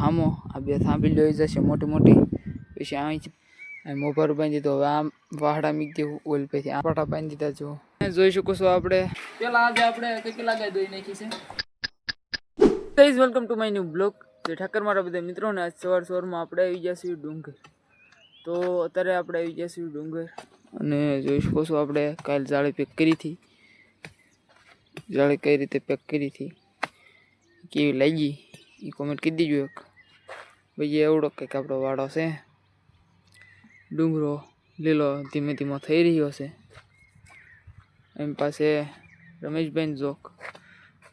હામો આ બે થાંભી લઈ જશે મોટી મોટી. પછી અહીં મોભાર બાંધી તો હવે આમ વાહડા મીક દેવું ઓલ પછી આ પાટા બાંધી દીધા. જો જોઈ શકો છો આપણે પેલા આજે આપણે કેટલા ગાય દોઈ નાખી છે. Guys welcome to my new blog. જે ઠાકર મારા બધા મિત્રોને આજ સવારમાં આપણે આવી ગયા છીએ ડુંગર. તો અત્યારે આપણે આવી ગયા છીએ ડુંગર અને જોઈ શકો છો આપણે કાલ જાળી પેક કરી હતી. જાળી કઈ રીતે પેક કરી હતી કેવી લાગી એ કોમેન્ટ કરી દીજો એક. ભાઈ એવડો કંઈક આપણો વાડો છે. ડુંગરો લીલો ધીમે ધીમે થઈ રહ્યો છે. એમ પાસે રમેશભાઈ જોક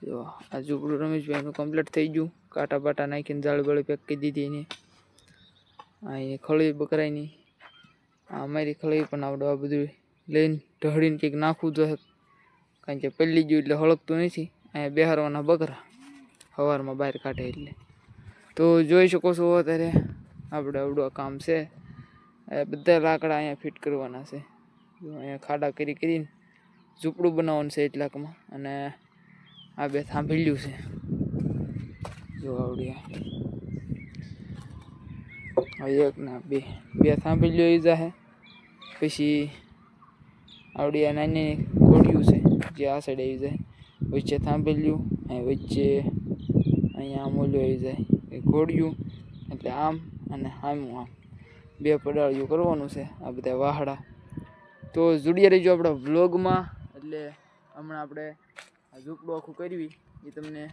જો આ ઝૂંપડું રમેશભાઈનું કમ્પ્લીટ થઈ ગયું. કાંટા બાટા નાખીને જાળી બાળી પેક કરી દીધી એને. અહીં ખળી બકરાઈની આ અમારી ખળી પણ આવડે આ બધું લઈને ઢળીને કંઈક નાખવું જોઈએ. કારણ કે પલ્લી ગયું એટલે હળકતું નથી. અહીંયા બેહારવાના બકરા સવારમાં બહાર કાઢે એટલે. તો જોઈ શકો છો અત્યારે આપણે આવડું કામ છે. બધા લાકડા અહીંયા ફિટ કરવાના છે. અહીંયા ખાડા કરીને ઝૂંપડું બનાવવાનું છે એટલાકમાં. અને આ બે થાંભેલ્યું છે જો આવડી એક ના બે થાંભેલ્યો એ જાહે. પછી આવડી આ નાની કોડિયું છે જે આ સાઈડ આવી જાય. વચ્ચે થાંભેલ્યું અહીં વચ્ચે અહીંયા આમ ઓલું આવી જાય એ ઘોડિયું. એટલે આમ અને આમ બે પડાળિયું કરવાનું છે આ બધા વાહડા. તો જોડિયા રહીજો આપણા વ્લોગમાં. એટલે હમણાં આપણે આ ઝૂંપડું આખું કરવી એ તમને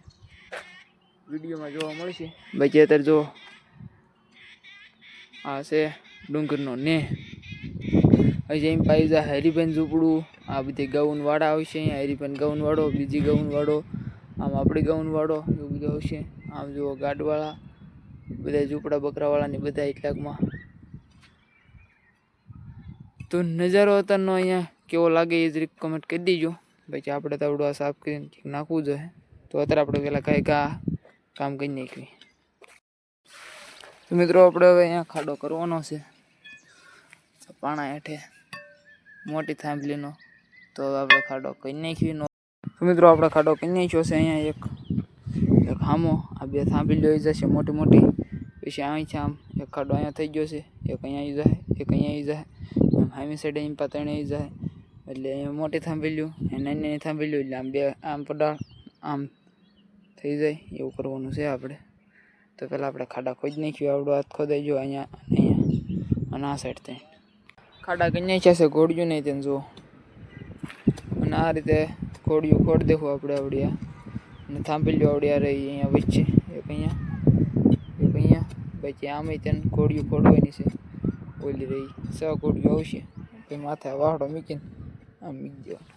વિડીયોમાં જોવા મળશે. બાકી અત્યારે જો આ છે ડુંગરનો ને હજી એમ પાઈ જાય હરિભાઈ ઝૂંપડું. આ બધી ગાઉન વાળા આવશે. અહીંયા હરિભાઈ ગાઉન વાળો, બીજી ગાઉન વાળો, આમ આપણી ગાઉન વાળો એવું બધું આવશે. આમ જુઓ ગાડવાળા બધા ઝૂંપડા બકરાવાળાની બધા એટલાકમાં. તો નજારો અત્યારનો અહીંયા કેવો લાગે એ જ કમેન્ટ કરી દીજો. પછી આપણે તાવડું આ સાફ કરીને નાખવું જોઈએ. તો અત્યારે આપણે પેલા કાંઈક આ કામ કરી નાખીએ. તો મિત્રો આપણે હવે અહીંયા ખાડો કરવાનો છે પાણા હેઠે મોટી થાંભલીનો. તો હવે આપણે ખાડો કરી નાખીએ. તો મિત્રો આપણે ખાડો કરી નાખ્યો છે. અહીંયા એક હામો આ બે થાંભલી લઈ જશે મોટી મોટી. પછી અહીંથી આમ એક ખાડો અહીંયા થઈ ગયો છે. એક અહીંયા આવી જાય, એક અહીંયા આવી જાય. હામી સાઈડ અહીં પાતણે આવી જાય. એટલે અહીંયા મોટી થાંભેલ્યું નાની નાની થાંભેલ્યું. એટલે આમ બે આમ પડાળ આમ થઈ જાય એવું કરવાનું છે આપણે. તો પહેલાં આપણે ખાડા ખોદી નાખ્યું. આવડો હાથ ખોદાઈ ગયો અહીંયા અને આ સાઈડ થઈ ખાડા કરી નાખ્યા છે. ઘોડિયું નહીં તેને જુઓ. અને આ રીતે ઘોડિયું ખોડ દેવું આપણે આવડ્યા. અને થાંભેલ્યું આવડ્યા રહી અહીંયા વચ્ચે એક અહીંયા પછી આમ તેને ઘોડિયું ખોડવાની છે. ઓલી રહી 6 ઘોડિયું આવશે. પછી માથે વાહડો મૂકીને આમ મૂકી દેવાનો.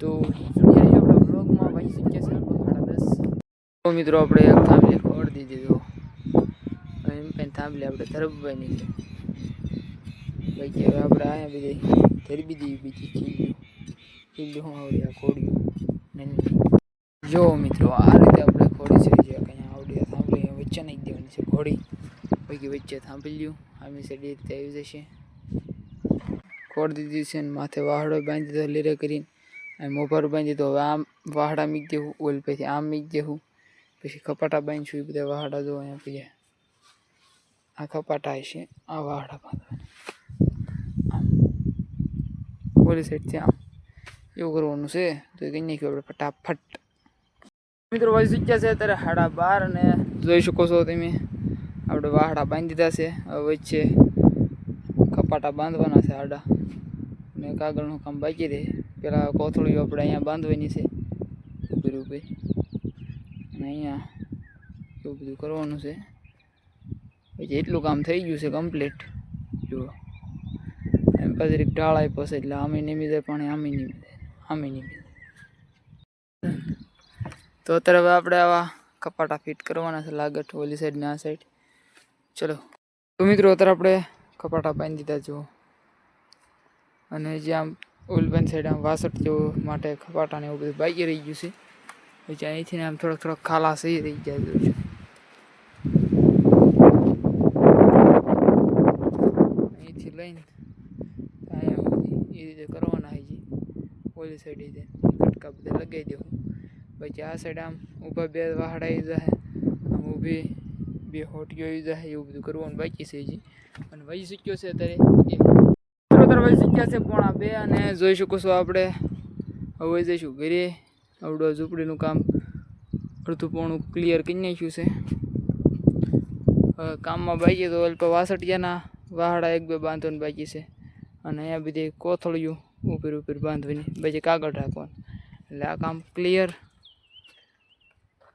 તો આપણા બ્લોગમાં ભાઈ શીખ્યા છે 10:30. તો મિત્રો આપણે એક થાંભલી ખોડી દીધી. તો એમ પણ થાંભલી આપણે ધરબવાની છે. બાકી હવે આપણે અહીંયા બધી ધરબી દીધી. બીજી ખીલ્યું હું આવડી આ ખોડ્યું જો મિત્રો આ રીતે આપણે ખોડી છે. જે અહીંયા આવડી થાંભલી વચ્ચે નાખી દેવાની છે ખોડી. બાકી વચ્ચે થાંભલ્યું આમી સાઈડ એ રીતે આવી જશે. ખોડ દીધી છે ને માથે વાહડો બાંધી દીધો લીરે કરીને. અહીં મોભાર બાંધી દીધો. હવે આમ વાહડા મીક દેવું ઓલ પછી આમ મીક દેવું. પછી ખપાટા બાંધીશું. એ બધા વાહડા જો અહીંયા પછી આ ખપાટા હશે. આ વાહડા બાંધવાના આમ ઓલી સાઈડથી આમ એવું કરવાનું છે. તો એ કહી નાખ્યું આપણે ફટાફટ. મિત્રો વાગી શીખ્યા છે અત્યારે 12:30 અને જોઈ શકો છો તમે આપણે વાહડા બાંધી દીધા છે. હવે વચ્ચે કપાટા બાંધવાના છે આડા. ને કાગળનું કામ બાકી રહે. પેલા કોથળીઓ આપણે અહીંયા બાંધવાની છે ઉપર. અને અહીંયા એવું બધું કરવાનું છે. પછી એટલું કામ થઈ ગયું છે કમ્પ્લીટ. જુઓ એમ પછી ઢાળ આપ્યો છે એટલે આમે નીમી જાય પાણી આમે નીમી જાય આમે નીમી જાય. તો અત્યારે હવે આપણે આવા કપાટા ફિટ કરવાના છે લાગટ ઓલી સાઈડ ને આ સાઈડ. ચલો તો મિત્રો અત્યારે આપણે કપાટા બાંધી દીધા જુઓ. અને જે આમ ઓલબન સાઈડ આમ વાસટ જેવો માટે કપાટાને એવું બધું બાકી રહી ગયું છે. પછી અહીંથી આમ થોડોક ખાલા સહી રહી ગયા છે. અહીંથી લઈને અહીંયા એ રીતે કરવાના હજી ઓલી સાઈડ કટકા બધા લગાવી દેવું. પછી આ સાઈડ આમ ઊભા બે વાહડા આવી જાય. આમ બે બે હોટીઓ આવી જાય એવું બધું કરવાનું બાકી છે હજી. અને વહી શીખ્યો છે અત્યારે વહી શીખ્યા છે 1:30 અને જોઈ શકો છો આપણે હવે જઈશું ઘરે. આવડું ઝૂંપડીનું કામ અડધું પોણું ક્લિયર કરી નાખ્યું છે. કામમાં બાકી તો અલ્પ વાસટિયાના વાહડા 1-2 બાંધવાનું બાકી છે. અને અહીંયા બધી કોથળીઓ ઉપર બાંધવાની પછી કાગળ રાખવાનું એટલે આ કામ ક્લિયર.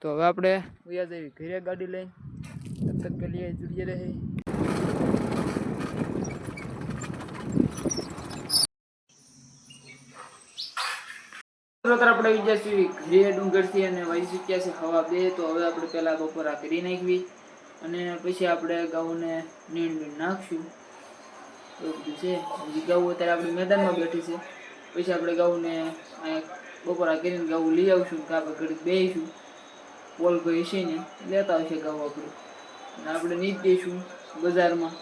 તો હવે આપણે વયા જઈએ ઘરે ગાડી લઈને. તબ તક કે લીએ जुड़िए रहे. આપણે વિદ્યાર્થી ઘરે ડુંગરથી અને વહી શીખ્યા છે હવા 2. તો હવે આપણે પહેલાં બપોરા કરી નાખવી અને પછી આપણે ઘઉંને નીણ નાખશું. એવું બધું છે. હજી ઘઉં અત્યારે આપણી મેદાનમાં બેઠી છે. પછી આપણે ઘઉંને બપોરા કરીને ઘઉં લઈ આવશું કે આપણે ઘડીક બેસીશું. પોલભાઈ છે ને લેતા આવશે ઘઉં આપણે અને આપણે નીચ દઈશું બજારમાં.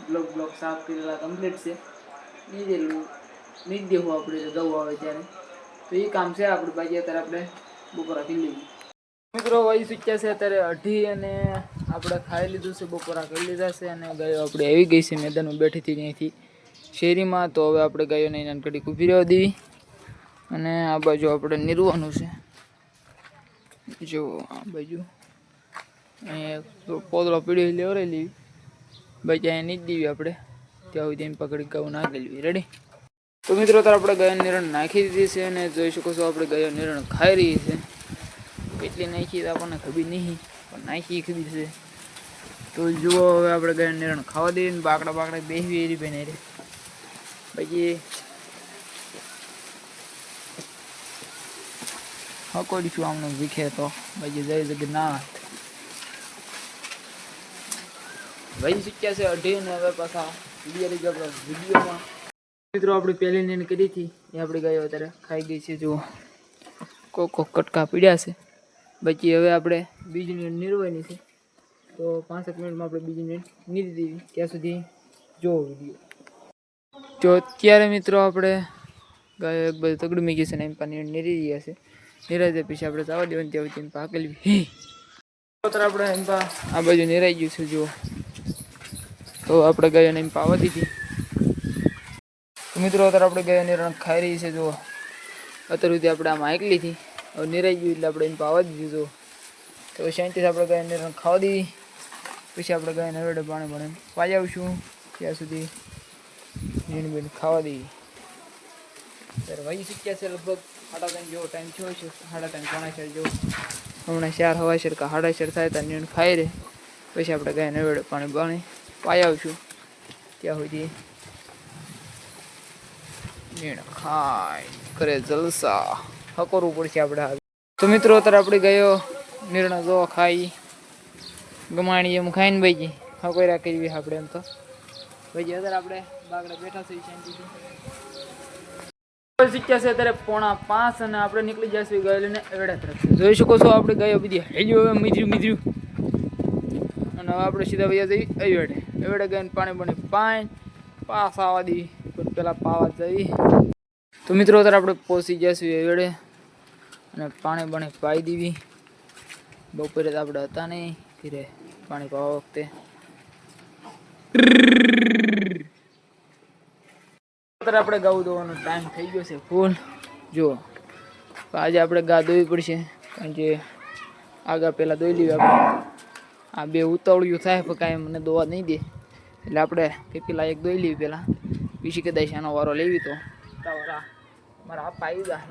બ્લોક સાફ કરેલા કમ્પ્લીટ છે. નીચ દેવું આપણે ઘઉં આવે ત્યારે. તો એ કામ છે આપણે બાકી અત્યારે આપણે બપોરા કરી લઈએ. મિત્રો વહી શીખ્યા છે અત્યારે 2:30 અને આપણે ખાઈ લીધું છે. બપોરા કરી લીધા છે અને ગાયો આપણે આવી ગઈ છે મેદાનમાં બેઠી હતી ત્યાંથી શેરીમાં. તો હવે આપણે ગાયોને એના ઘડીક ઊભી રહેવા દેવી અને આ બાજુ આપણે નીરવાનું છે. જો આ બાજુ અહીંયા પોદળો પીડી લેવરાઈ લેવી બાકી અહીંયા નીચ દેવી આપણે ત્યાં સુધી એમ પકડી ઘઉં નાખી લેવી. રેડી. તો મિત્રો અત્યારે આપણે ગાયો નિરણ નાખી દીધી છે અને જોઈ શકો છો આપણે ગાયો નિરણ ખાઈ રહી છે. કેટલી નાખી તો આપણને ખબર નહીં પણ નાખી ખબર છે. તો જુઓ હવે આપણે ગાયો નિરણ ખાવા દઈએ ને બાકડા બેસવી એરી બને રે પછી હકોડીશું આમને વીખે તો પછી જઈ જગન્નાથ ભાઈ શીખ્યા છે 2:30 ને હવે પાછા વિડીયોમાં. મિત્રો આપણે પહેલી નીણ કરી હતી એ આપણી ગાયો અત્યારે ખાઈ ગઈ છે. જુઓ કોક કટકા પીડ્યા છે. બાકી હવે આપણે બીજી નીણ નીરવાની છે. તો 5 મિનિટમાં આપણે બીજી નીણ નીરી દેવી. ત્યાં સુધી જોવો વિડીયો. જો અત્યારે મિત્રો આપણે ગાયો એક બાજુ તગડી મૂકી છે ને એમ નીણ નીરી રહ્યા છે. નિરાઈ જાય પછી આપણે જવા દેવાની ત્યાં સુધી પાકેલી. આપણે એમ આ બાજુ નિરાઈ ગયું છે. જુઓ તો આપણે ગાયોને એમ પાવા દીધી. મિત્રો અત્યારે આપણે ગાયો નિરણ ખાઈ રહી છે. જુઓ અત્યાર સુધી આપણે આમાં એકલી હતી હવે નિરાઈ ગયું એટલે આપણે એમ પાવા દીધું. જુઓ તો શાંતિથી આપણે ગાયો નિરણ ખાવા દીધી પછી આપણે ગાયને હવેડે પાણી પાઈ આવશું ત્યાં સુધી નીણ બીણ ખાવા દઈએ. ત્યારે વહી શીખ્યા છે લગભગ 3:30 જેવો ટાઈમ થયો છે. 3:30 જેવો હમણાં 4 હવાસર કે 4:30 થાય ત્યાં નીણ ખાઈ રહે પછી આપણે ગાયને હવેડે પાણી પાઈ આવશું ત્યાં સુધી નીણ ખાઈ કરે જલસા હકોરવું પડશે આપણે. તો મિત્રો અત્યારે આપણે ગયો નિર્ણય જો ખાઈ ગમાણી એમ ખાઈને ભાઈ હકોરા કરવી આપણે એમ તો ભાઈ અત્યારે આપણે બાગડા બેઠા થઈ શાંતિથી શીખ્યા છે. અત્યારે 4:45 અને આપણે નીકળી જઈશું ગાય લઈને એવડા તરફ. જોઈ શકો છો આપણે ગાયો બધી હેલ્યું હવે મીધ્યું અને હવે આપણે સીધા વૈયા જઈએ એવડે ગાયને પાણી પાસ આવવા દઈએ પણ પેલા પાવા જઈએ. તો મિત્રો અત્યારે આપણે પહોંચી જઈશું એવડે અને પાણી પાઈ દેવી. બપોરે તો આપણે હતા નહીં ઘરે પાણી પાવા વખતે. અત્યારે આપણે ગાઉ દોવાનો ટાઈમ થઈ ગયો છે ફૂલ. જુઓ આજે આપણે ગા દોવી પડશે કારણ કે આગળ પહેલાં દોઈ લેવી આપણે. આ બે ઉતાવળિયું થાય પણ કાંઈ મને દોવા નહીં દે એટલે આપણે કંઈ પેલા એક દોઈ લેવી પહેલાં પછી કદાચ આનો વારો લેવી તો મારા આપા આવી ગયા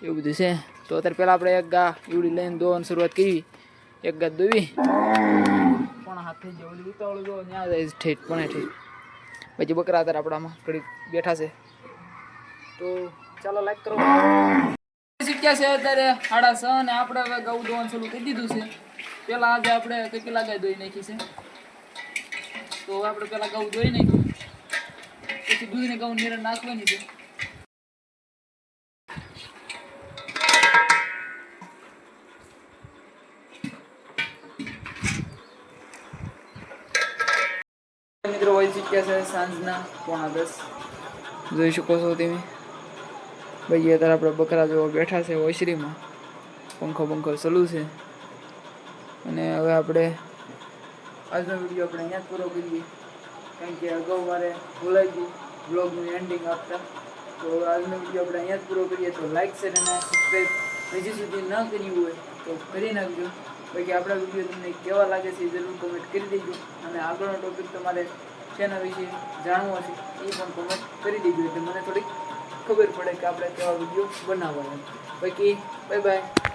એવું બધું છે. તો અત્યારે પહેલાં આપણે એક ગા એવડી લઈને દોવાની શરૂઆત કરી. એક ગા દોવી પણ હાથ થઈ જાય ઓલી ઉતાવળું દો ત્યાં જાય ઠેઠ પણ ઠેઠ પછી બકરા અત્યારે આપણામાં ઘડી બેઠા છે. તો ચાલો લાઈક કરો. શીખ્યા છે અત્યારે 6:30 અને આપણે હવે ગૌ દોવાનું શરૂ કરી દીધું છે. પેલા આજે આપણે કેટલા ગાય દોઈ નાખી છે તો આપણે પેલા ગૌ દોઈ નાખ્યું પછી દૂધને ગૌ નિરણ નાખવાની છે. મિત્રો વહી શીખ્યા છે સાંજના 9:45 જોઈ શકો છો તમે ભાઈ. અત્યારે આપણે બકરા જેવો બેઠા છે ઓસરીમાં પંખો ચાલુ છે અને હવે આપણે આજનો વિડીયો આપણે અહીંયા જ પૂરો કરીએ, કારણ કે અગાઉ મારે ભૂલાઈ ગયું બ્લોગનું એન્ડિંગ આપતા. તો આજનો વિડીયો આપણે અહીંયા જ પૂરો કરીએ. તો લાઈક શેર અને સબસ્ક્રાઈબ હજી સુધી ન કર્યું હોય તો કરી નાખજો. બાકી આપણા વિડીયો તમને કેવા લાગે છે એ જરૂર કોમેન્ટ કરી દેજો. અને આગળનો ટોપિક તમારે શેના વિશે જાણવો છે એ પણ કોમેન્ટ કરી દેજો, એટલે મને થોડીક ખબર પડે કે આપણે કેવા વિડીયો બનાવવા. બાકી બાય બાય.